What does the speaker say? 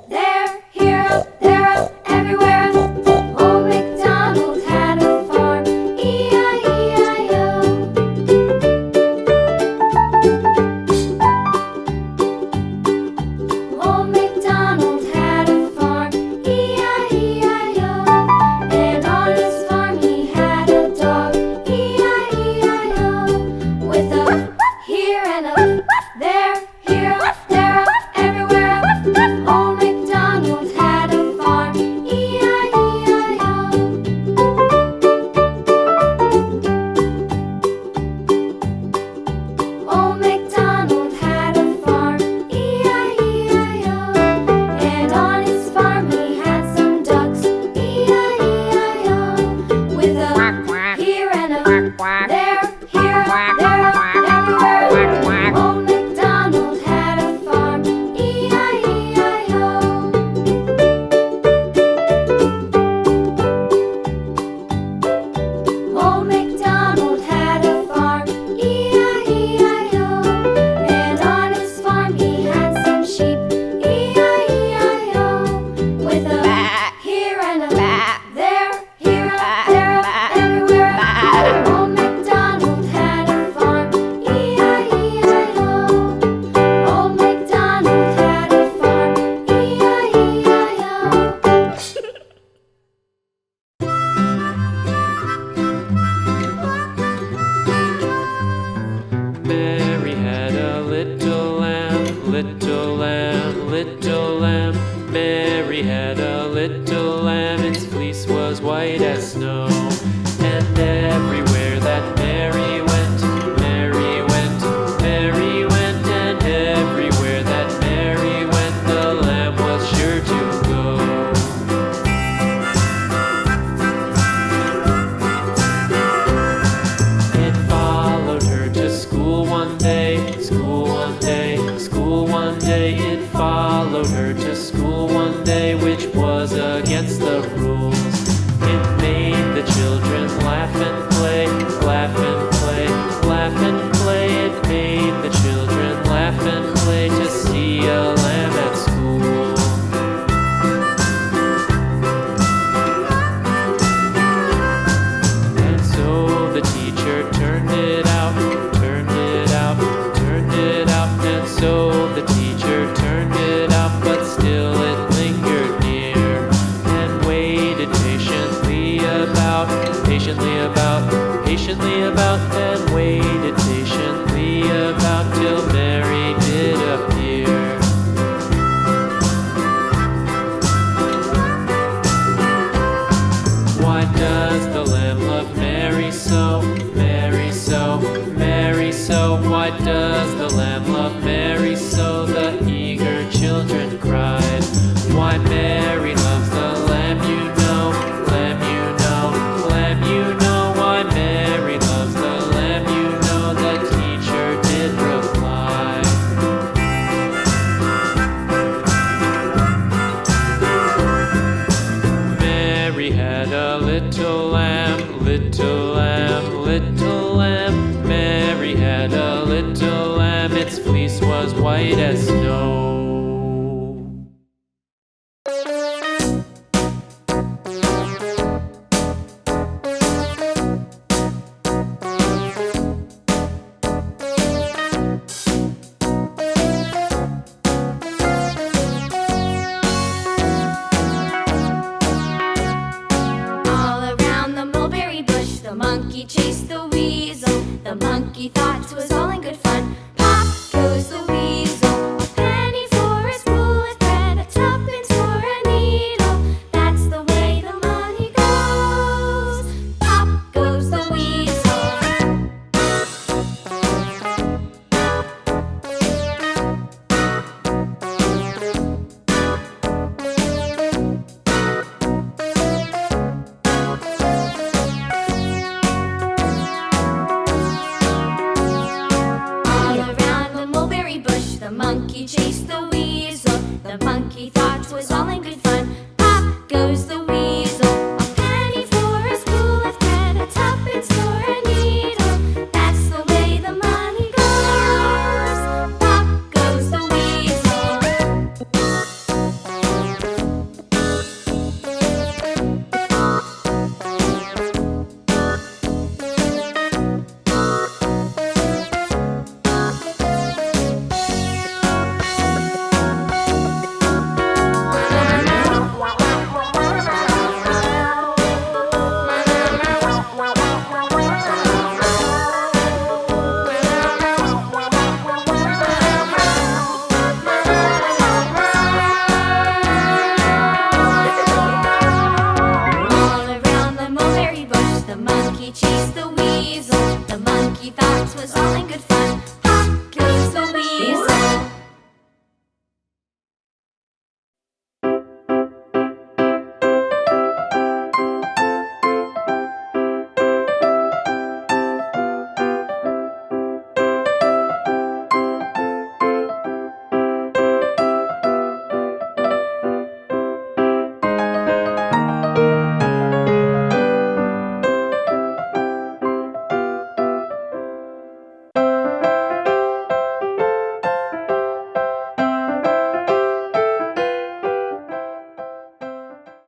there, here, up, there, up, everywhere. Old MacDonald had a farm, E-I-E-I-O. Old MacDonald had a farm, E-I-E-I-O. And on his farm he had a dog, E-I-E-I-O. With a here and a there, here, there, up, everywhere. Old MacDonald had a farm, E-I-E-I-O. Old MacDonald had a farm, E-I-E-I-O. And on his farm he had some ducks, E-I-E-I-O. With a here and a there, here, there, up, everywhere. Old MacDonald had a farm, E-I-E-I-O. Old MacDonald had a farm, E-I-E-I-O. And on his farm he had some sheep, E-I-E-I-O. With a here and a there, here, there, up, everywhere. Old MacDonald had a farm, E-I-E-I-O. Old MacDonald had a farm, E-I-E-I-O. Mary had a little lamb, little lamb, little lamb. Mary had a little lamb, its fleece was white as snow. And everywhere that Mary went, Mary went, Mary went. And everywhere that Mary went, the lamb was sure to go. It followed her to school one day, school one day, school one day. It followed her to school one day, which was against the rules. It made the children laugh and play, laugh and play, laugh and play. It made the children laugh and play to see a lamb at school. And so the teacher turned it out, turned it out, turned it out. And so the teacher turned it out, but still it lingered near and waited patiently about, patiently about, patiently about, and waited patiently about till Mary did appear. Why does the lamb love Mary so, Mary so, Mary so? Why does the lamb love Mary so? The eager children cried. Why Mary loves the lamb, you know, lamb, you know, lamb, you know. Why Mary loves the lamb, you know, the teacher did reply. Mary had a little lamb, little lamb, little lamb. Mary had a little lamb, its fleece was white as snow. All around the mulberry bush, the monkey chased the weasel. The monkey thought 'twas all in good fun. Pop goes the weasel. A penny for a spool of thread, a tuppence for a needle. That's the way the money goes. Pop goes the weasel. All around the mulberry bush, the monkey chased the weasel. The monkey thought 'twas all in good fun. Pop goes the